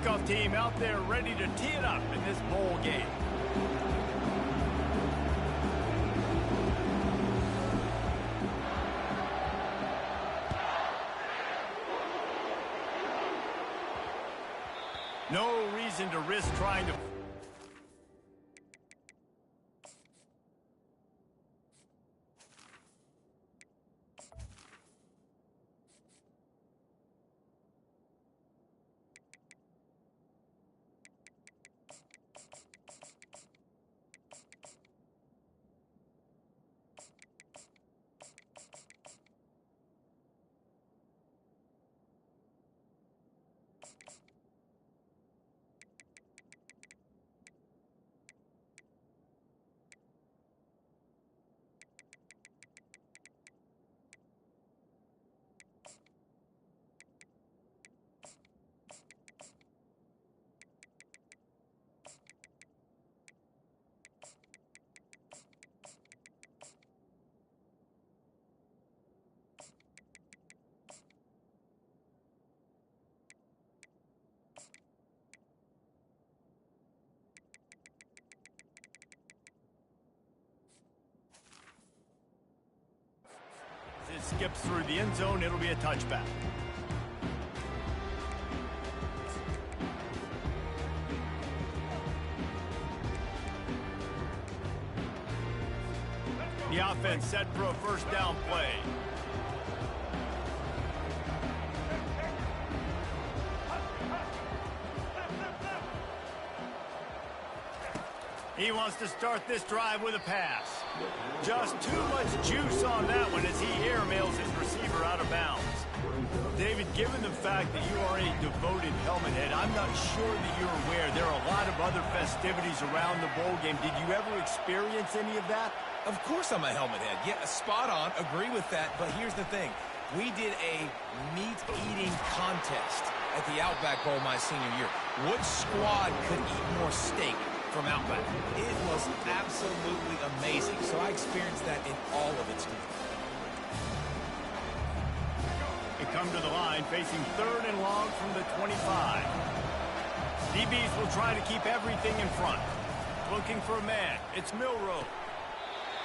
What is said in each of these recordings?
kickoff team out there ready to tee it up in this bowl game. No reason to risk trying to... As it skips through the end zone, it'll be a touchback. The offense set for a first down play. He wants to start this drive with a pass. Just too much juice on that one as he airmails his receiver out of bounds. David, given the fact that you are a devoted helmet head, I'm not sure that you're aware there are a lot of other festivities around the bowl game. Did you ever experience any of that? Of course I'm a helmet head. Yeah, spot on. Agree with that. But here's the thing. We did a meat-eating contest at the Outback Bowl my senior year. Which squad could eat more steak from Outback? It was absolutely amazing. So I experienced that in all of its glory. They come to the line facing 3rd and long from the 25. DBs will try to keep everything in front. Looking for a man. It's Milroe.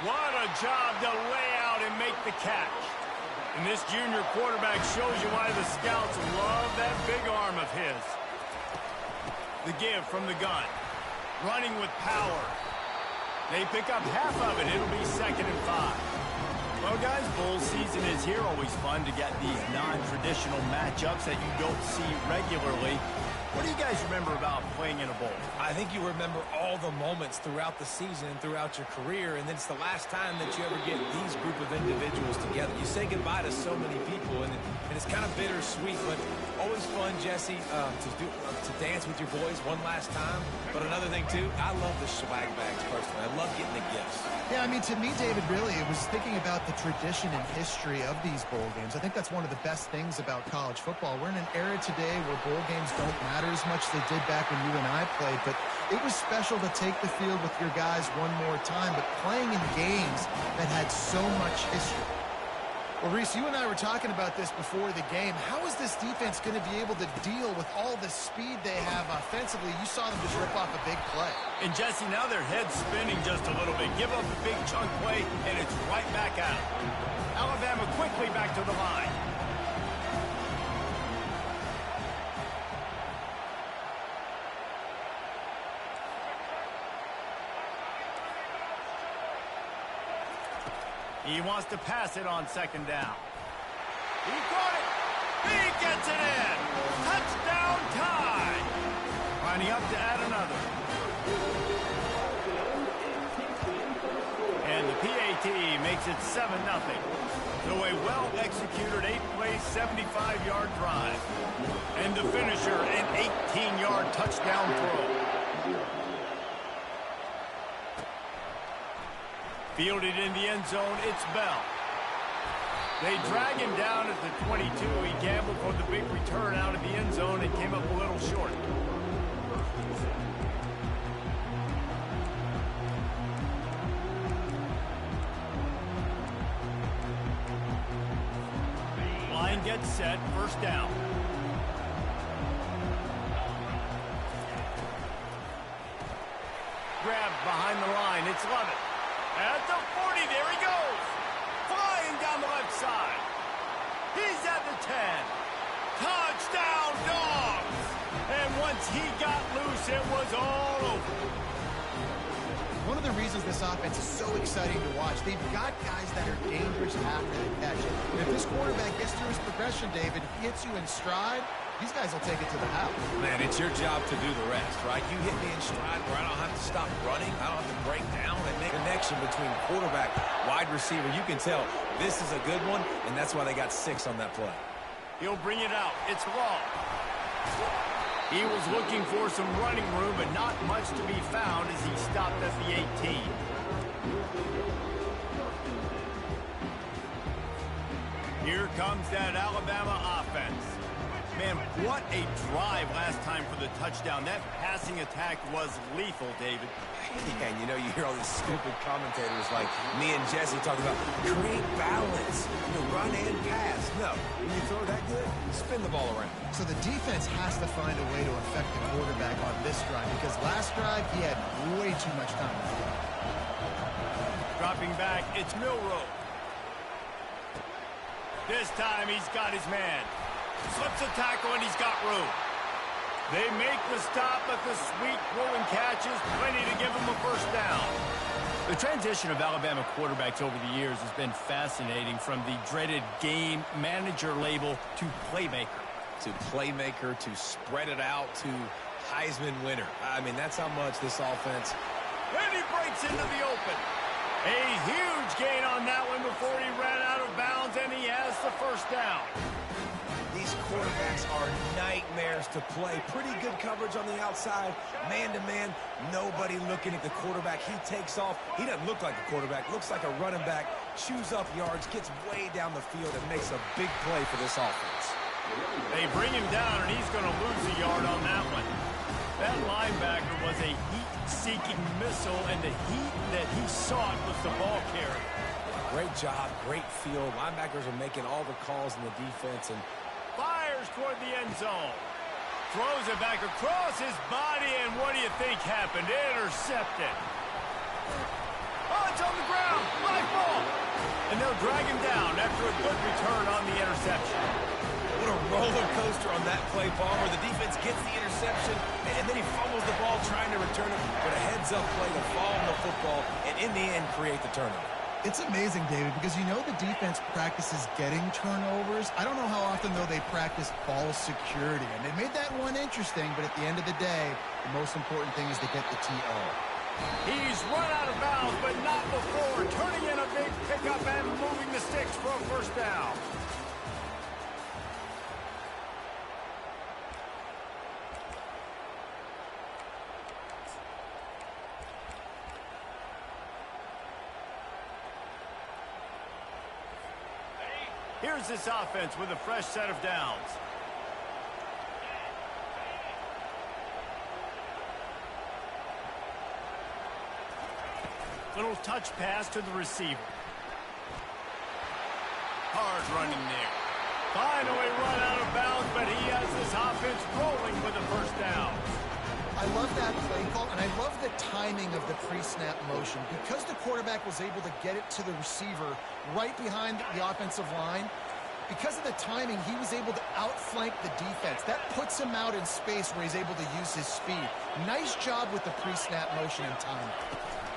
What a job to lay out and make the catch. And this junior quarterback shows you why the scouts love that big arm of his. The give from the gun. Running with power. They pick up half of it. It'll be 2nd and 5. Well, guys, bowl season is here. Always fun to get these non-traditional matchups that you don't see regularly. What do you guys remember about playing in a bowl? I think you remember all the moments throughout the season and throughout your career, and then it's the last time that you ever get these group of individuals together. You say goodbye to so many people, and it's kind of bittersweet, but always fun, Jesse, to dance with your boys one last time. But another thing, too, I love the swag bags, personally. I love getting the gifts. Yeah, I mean, to me, David, really, it was thinking about the tradition and history of these bowl games. I think that's one of the best things about college football. We're in an era today where bowl games don't matter as much as they did back when you and I played, but it was special to take the field with your guys one more time, but playing in games that had so much history. Well, Reese, you and I were talking about this before the game. How is this defense going to be able to deal with all the speed they have offensively? You saw them just rip off a big play. And, Jesse, now their head's spinning just a little bit. Give up a big chunk play, and it's right back out. Alabama quickly back to the line. He wants to pass it on 2nd down. He caught it. He gets it in. Touchdown tie. Lining up to add another. And the PAT makes it 7-0. So a well-executed 8-play, 75-yard drive. And the finisher, an 18-yard touchdown throw. Fielded in the end zone, it's Bell. They drag him down at the 22. He gambled for the big return out of the end zone and came up a little short. Line gets set, 1st down. It's Lovett. At the 40, there he goes. Flying down the left side. He's at the 10. Touchdown, Dogs! And once he got loose, it was all over. One of the reasons this offense is so exciting to watch, they've got guys that are dangerous after the catch. And if this quarterback gets through his progression, David, if he hits you in stride, these guys will take it to the house. Man, it's your job to do the rest, right? You hit me in stride where I don't have to stop running. I don't have to break down and make a connection between quarterback, wide receiver. You can tell this is a good one, and that's why they got 6 on that play. He'll bring it out. It's Law. He was looking for some running room, but not much to be found as he stopped at the 18. Here comes that Alabama offense. Man, what a drive last time for the touchdown. That passing attack was lethal, David. Yeah, and you know, you hear all these stupid commentators like me and Jesse talking about create balance, run and pass. No, when you throw that good, spin the ball around. So the defense has to find a way to affect the quarterback on this drive because last drive he had way too much time. Dropping back, it's Milroe. This time he's got his man. Slips a tackle and he's got room. They make the stop, but the sweet throwing catch is plenty to give him a first down. The transition of Alabama quarterbacks over the years has been fascinating, from the dreaded game manager label to playmaker. To playmaker, to spread it out, to Heisman winner. I mean, that's how much this offense... And he breaks into the open. A huge gain on that one before he ran out of bounds, and he has the first down. These quarterbacks are nightmares to play. Pretty good coverage on the outside. Man-to-man, nobody looking at the quarterback. He takes off. He doesn't look like a quarterback. Looks like a running back. Chews up yards, gets way down the field, and makes a big play for this offense. They bring him down, and he's going to lose a yard on that one. That linebacker was a heat-seeking missile, and the heat that he sought was the ball carrier. Great job, great field. Linebackers are making all the calls in the defense, and fires toward the end zone. Throws it back across his body, and what do you think happened? Intercepted. Oh, it's on the ground. High ball. And they'll drag him down after a good return on the interception. What a roller coaster on that play, Palmer. The defense gets the interception, and then he fumbles the ball trying to return it, but a heads-up play to fall on the football, and in the end, create the turnover. It's amazing, David, because you know the defense practices getting turnovers. I don't know how often, though, they practice ball security. And they made that one interesting, but at the end of the day, the most important thing is to get the TO. He's run out of bounds, but not before turning in a big pickup and moving the sticks for a first down. Here's this offense with a fresh set of downs. Little touch pass to the receiver. Hard running there. Finally run out of bounds, but he has this offense rolling with a first down. I love that play call, and I love the timing of the pre-snap motion. Because the quarterback was able to get it to the receiver right behind the offensive line, because of the timing, he was able to outflank the defense. That puts him out in space where he's able to use his speed. Nice job with the pre-snap motion and timing.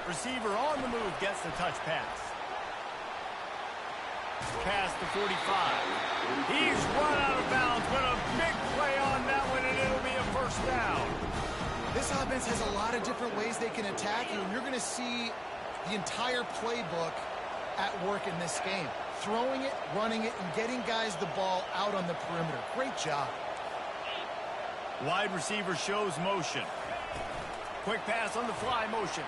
Receiver on the move gets the touch pass. Past the 45. He's run out of bounds, but a big play on that one, and it'll be a first down. This offense has a lot of different ways they can attack you, and you're going to see the entire playbook at work in this game. Throwing it, running it, and getting guys the ball out on the perimeter. Great job. Wide receiver shows motion. Quick pass on the fly motion.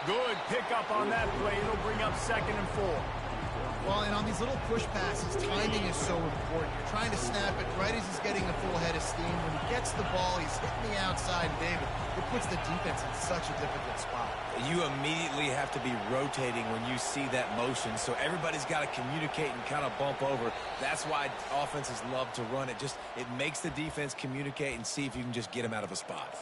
Good pickup on that play. It'll bring up 2nd and 4. Well, and on these little push passes, timing is so important. You're trying to snap it right as he's getting a full head of steam. When he gets the ball, he's hitting the outside, David. It puts the defense in such a difficult spot. You immediately have to be rotating when you see that motion, so everybody's got to communicate and kind of bump over. That's why offenses love to run it. It makes the defense communicate and see if you can just get them out of a spot.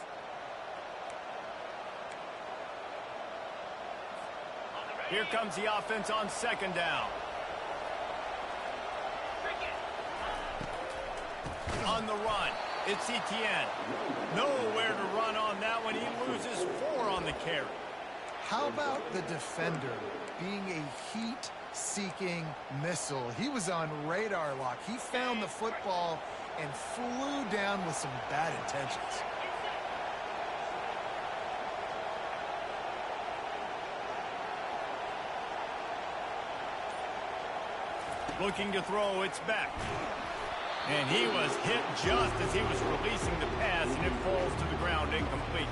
Here comes the offense on second down. On the run, it's Etienne. Nowhere to run on that one. He loses 4 on the carry. How about the defender being a heat-seeking missile? He was on radar lock. He found the football and flew down with some bad intentions. Looking to throw, it's Beck. And he was hit just as he was releasing the pass, and it falls to the ground incomplete.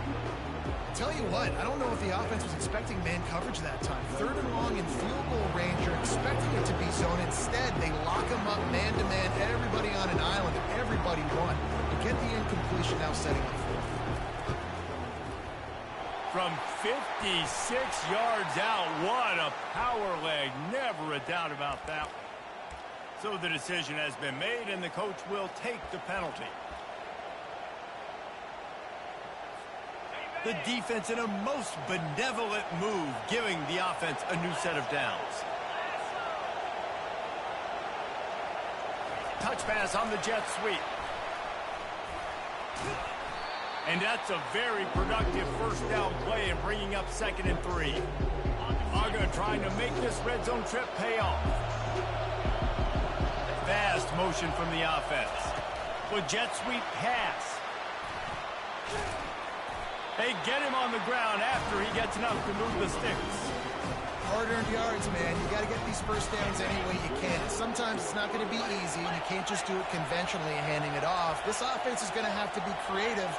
Tell you what, I don't know if the offense was expecting man coverage that time. 3rd and long in field goal range, you're expecting it to be zone. Instead, they lock him up man-to-man, everybody on an island, and everybody won. And get the incompletion now setting up 4th. From 56 yards out, what a power leg. Never a doubt about that one. So the decision has been made, and the coach will take the penalty. The defense in a most benevolent move, giving the offense a new set of downs. Touch pass on the jet sweep. And that's a very productive first down play and bringing up 2nd and 3. Aga trying to make this red zone trip pay off. Fast motion from the offense. With jet sweep pass. They get him on the ground after he gets enough to move the sticks. Hard-earned yards, man. You got to get these first downs any way you can. And sometimes it's not going to be easy, and you can't just do it conventionally and handing it off. This offense is going to have to be creative.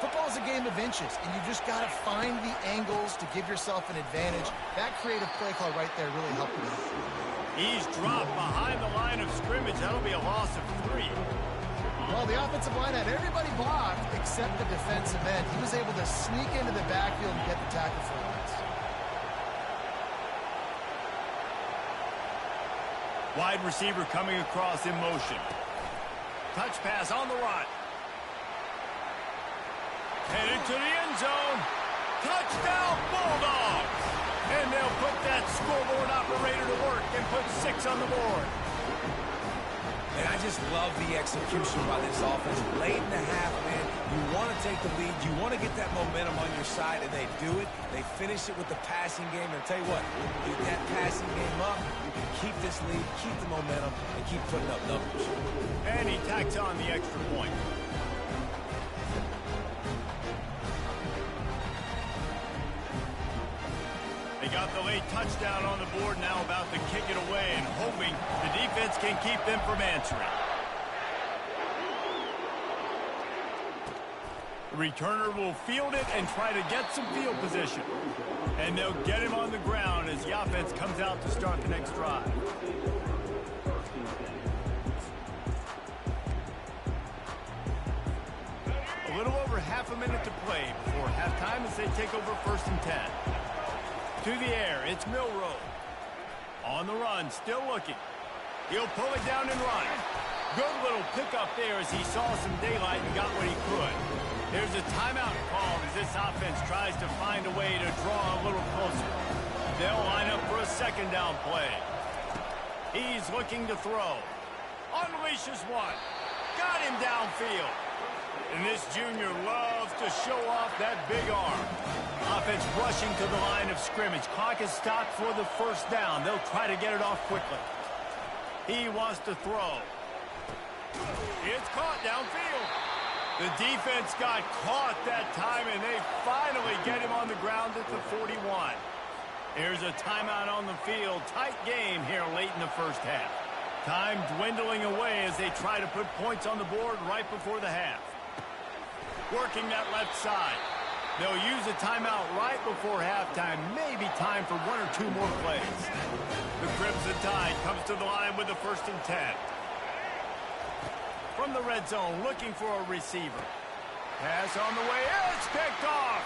Football is a game of inches, and you just got to find the angles to give yourself an advantage. That creative play call right there really helped him. He's dropped behind the line of scrimmage. That'll be a loss of 3. Well, the offensive line had everybody blocked except the defensive end. He was able to sneak into the backfield and get the tackle for once. Wide receiver coming across in motion. Touch pass on the run. Headed to the end zone. Touchdown, Bulldogs! And they'll put that scoreboard operator to work and put 6 on the board. And I just love the execution by this offense. Late in the half, man, you want to take the lead. You want to get that momentum on your side, and they do it. They finish it with the passing game. And I'll tell you what, get that passing game up, you can keep this lead, keep the momentum, and keep putting up numbers. And he tacks on the extra point. They got the late touchdown on the board, now about to kick it away and hoping the defense can keep them from answering. The returner will field it and try to get some field position. And they'll get him on the ground as the offense comes out to start the next drive. A little over half a minute to play before halftime as they take over 1st and 10. To the air, it's Milroe. On the run, still looking. He'll pull it down and run. Good little pickup there as he saw some daylight and got what he could. There's a timeout called as this offense tries to find a way to draw a little closer. They'll line up for a 2nd down play. He's looking to throw. Unleashes one. Got him downfield. And this junior loves to show off that big arm. Offense rushing to the line of scrimmage. Clock is stopped for the 1st down. They'll try to get it off quickly. He wants to throw. It's caught downfield. The defense got caught that time, and they finally get him on the ground at the 41. Here's a timeout on the field. Tight game here late in the 1st half. Time dwindling away as they try to put points on the board right before the half. Working that left side. They'll use a timeout right before halftime. Maybe time for 1 or 2 more plays. The Crimson Tide comes to the line with the 1st and 10. From the red zone, looking for a receiver. Pass on the way. It's picked off.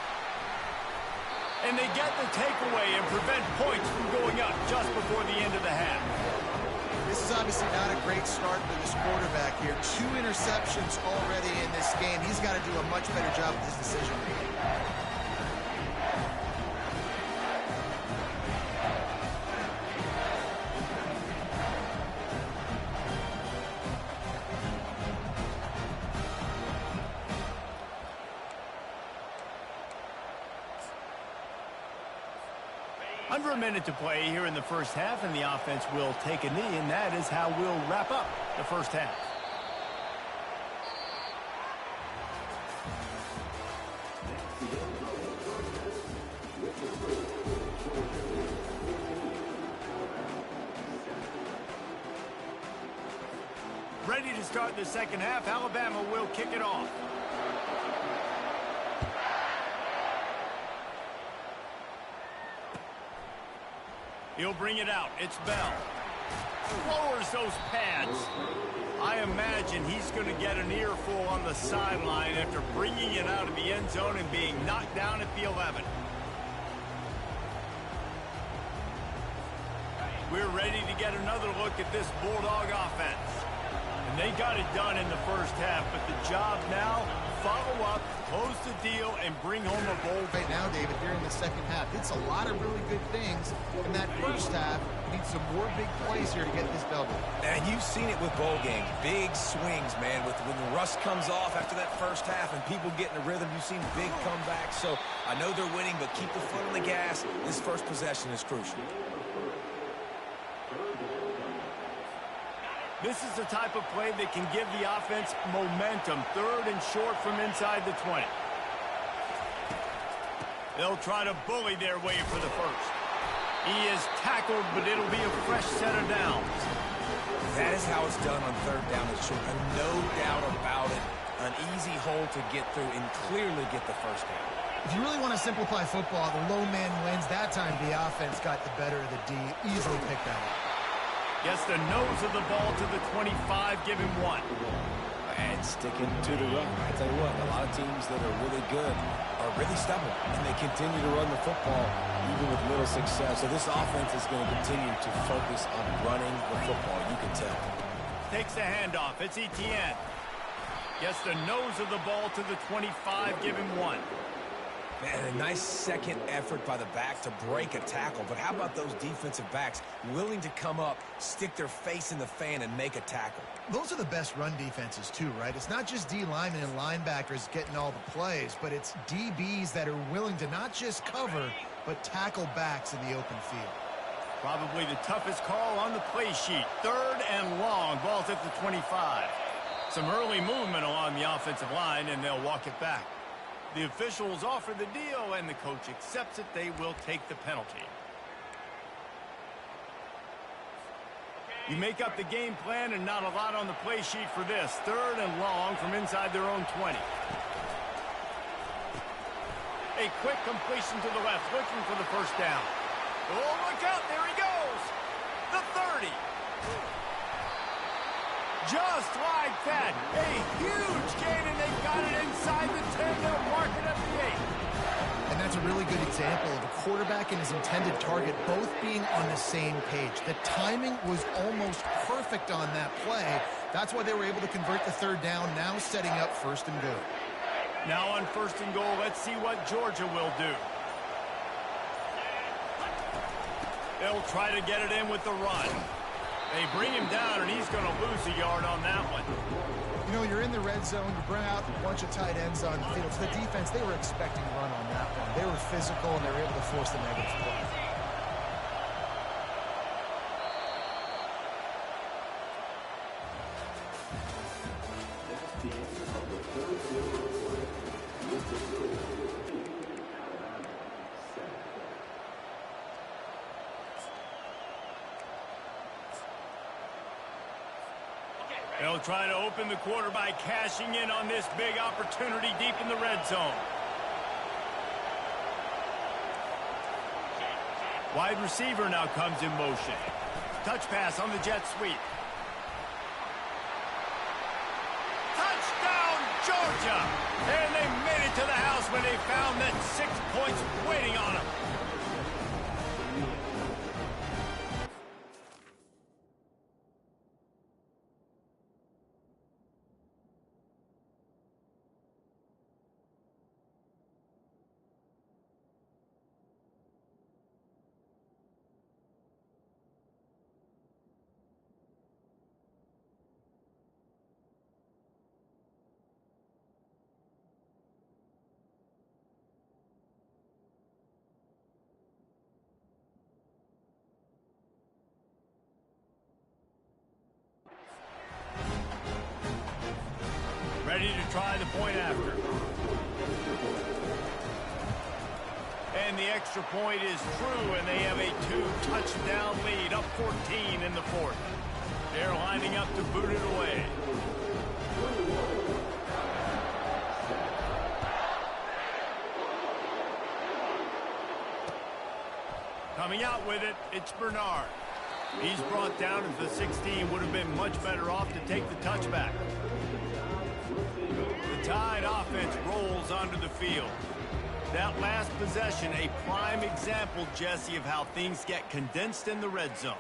And they get the takeaway and prevent points from going up just before the end of the half. This is obviously not a great start for this quarterback here. 2 interceptions already in this game. He's got to do a much better job with his decision making. Under a minute to play here in the first half, and the offense will take a knee, and that is how we'll wrap up the first half. Ready to start the second half. Alabama will kick it off. He'll bring it out. It's Bell. Lowers those pads. I imagine he's going to get an earful on the sideline after bringing it out of the end zone and being knocked down at the 11. We're ready to get another look at this Bulldog offense. And they got it done in the first half, but the job now, follow up, close the deal, and bring home a bowl. Right now, David, here in the second half, it's a lot of really good things. In that first half, we need some more big plays here to get this double. And you've seen it with bowl games. Big swings, man. When the rust comes off after that first half and people get in a rhythm, you've seen big comebacks. So I know they're winning, but keep the foot on the gas. This first possession is crucial. This is the type of play that can give the offense momentum. Third and short from inside the 20. They'll try to bully their way for the first. He is tackled, but it'll be a fresh set of downs. That is how it's done on third down and short. And no doubt about it, an easy hole to get through and clearly get the first down. If you really want to simplify football, the low man wins. That time the offense got the better of the D. Easily picked that up. Gets the nose of the ball to the 25, give him 1. And sticking to the run. I tell you what, a lot of teams that are really good are really stubborn, and they continue to run the football even with little success. So this offense is going to continue to focus on running the football. You can tell. Takes the handoff. It's Etienne. Gets the nose of the ball to the 25, give him 1. Man, a nice second effort by the back to break a tackle. But how about those defensive backs willing to come up, stick their face in the fan, and make a tackle? Those are the best run defenses, too, right? It's not just D linemen and linebackers getting all the plays, but it's DBs that are willing to not just cover, but tackle backs in the open field. Probably the toughest call on the play sheet. Third and long. Ball's at the 25. Some early movement along the offensive line, and they'll walk it back. The officials offer the deal, and the coach accepts it. They will take the penalty. You make up the game plan, and not a lot on the play sheet for this. Third and long from inside their own 20. A quick completion to the left, looking for the first down. Oh, look out, there he goes. The 30. Just like that, a huge gain, and they got it inside the 10. They'll mark it at the 8. And that's a really good example of a quarterback and his intended target both being on the same page. The timing was almost perfect on that play. That's why they were able to convert the third down, now setting up first and goal. Now on first and goal, let's see what Georgia will do. They'll try to get it in with the run. They bring him down, and he's going to lose a yard on that one. You know, you're in the red zone. You bring out a bunch of tight ends on the field. For the defense, they were expecting a run on that one. They were physical, and they were able to force the negative play. They'll try to open the quarter by cashing in on this big opportunity deep in the red zone. Wide receiver now comes in motion. Touch pass on the jet sweep. Touchdown, Georgia! And they made it to the house when they found that 6 points waiting on them. to try the point after. And the extra point is true, and they have a 2-touchdown lead, up 14 in the fourth. They're lining up to boot it away. Coming out with it, it's Bernard. He's brought down at the 16, would have been much better off to take the touchback. The Tide offense rolls onto the field. That last possession, a prime example, Jesse, of how things get condensed in the red zone.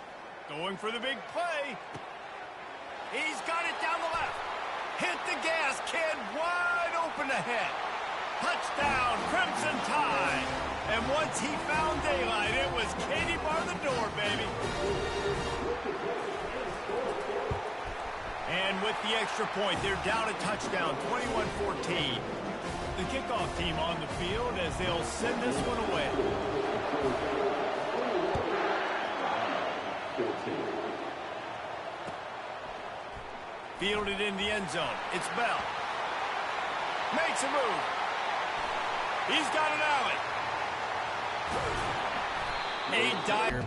Going for the big play. He's got it down the left. Hit the gas, kid, wide open ahead. Touchdown, Crimson Tide. And once he found daylight, it was Katie bar the door, baby. And with the extra point, they're down a touchdown, 21-14. The kickoff team on the field as they'll send this one away. Fielded in the end zone. It's Bell. Makes a move. He's got an alley.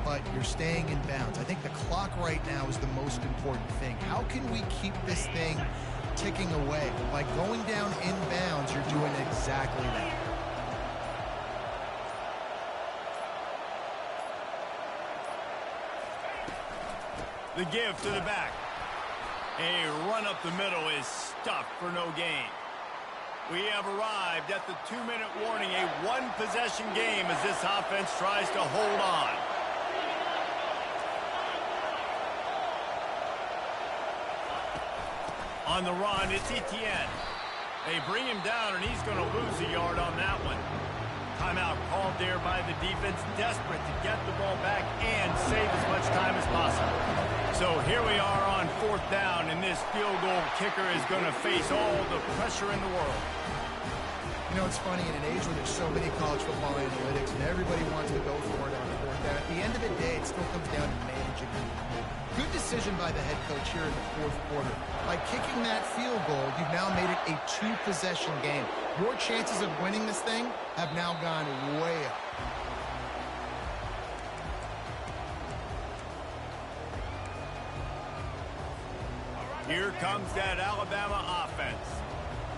But you're staying in bounds. I think the clock right now is the most important thing. How can we keep this thing ticking away? By going down in bounds, you're doing exactly that. The give to the back. A run up the middle is stuffed for no gain. We have arrived at the 2-minute warning, a one-possession game as this offense tries to hold on. On the run, it's Etienne. They bring him down, and he's going to lose a yard on that one. Timeout called there by the defense, desperate to get the ball back and save as much time as possible. So here we are on 4th down, and this field goal kicker is going to face all the pressure in the world. You know, it's funny, in an age where there's so many college football analytics and everybody wants to go for it on 4th down, at the end of the day, it still comes down to managing it. Good decision by the head coach here in the 4th quarter. By kicking that field goal, you've now made it a 2-possession game. Your chances of winning this thing have now gone way up. Here comes that Alabama offense.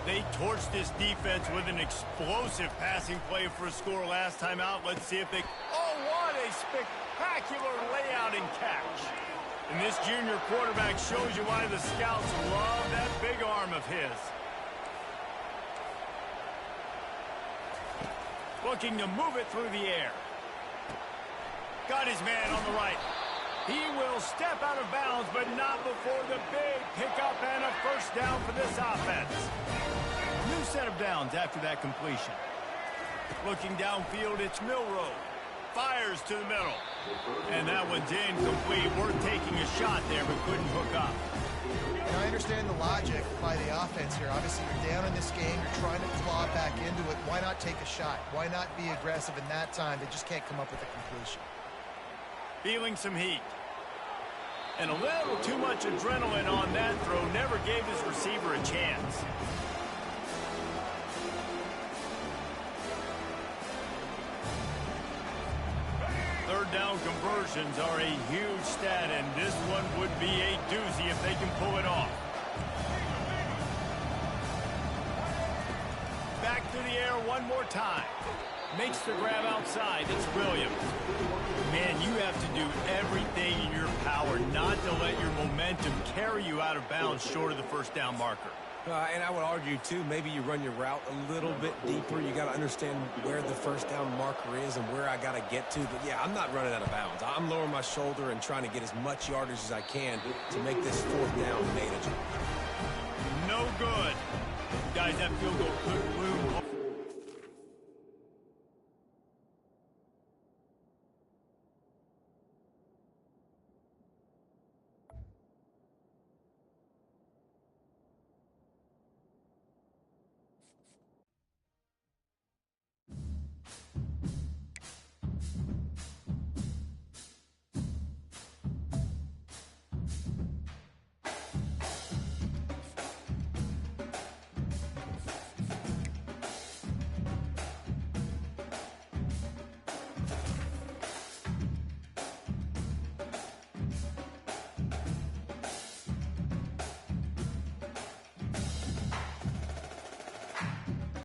They torched this defense with an explosive passing play for a score last time out. Let's see if they... Oh, what a spectacular layout and catch. And this junior quarterback shows you why the scouts love that big arm of his. Looking to move it through the air. Got his man on the right. He will step out of bounds, but not before the big pickup and a first down for this offense. New set of downs after that completion. Looking downfield, it's Milroe. Fires to the middle. And that one's incomplete. Worth taking a shot there, but couldn't hook up. And I understand the logic by the offense here. Obviously, you're down in this game. You're trying to claw back into it. Why not take a shot? Why not be aggressive in that time? They just can't come up with a completion. Feeling some heat. And a little too much adrenaline on that throw. Never gave his receiver a chance. Third down conversions are a huge stat, and this one would be a doozy if they can pull it off. Back to the air one more time. Makes the grab outside. It's Williams. Man, you have to do everything in your power not to let your momentum carry you out of bounds short of the first down marker. And I would argue, too, maybe you run your route a little bit deeper. You got to understand where the first down marker is and where I got to get to. But, yeah, I'm not running out of bounds. I'm lowering my shoulder and trying to get as much yardage as I can to make this 4th down manageable. No good. Guys, that field goal could loom.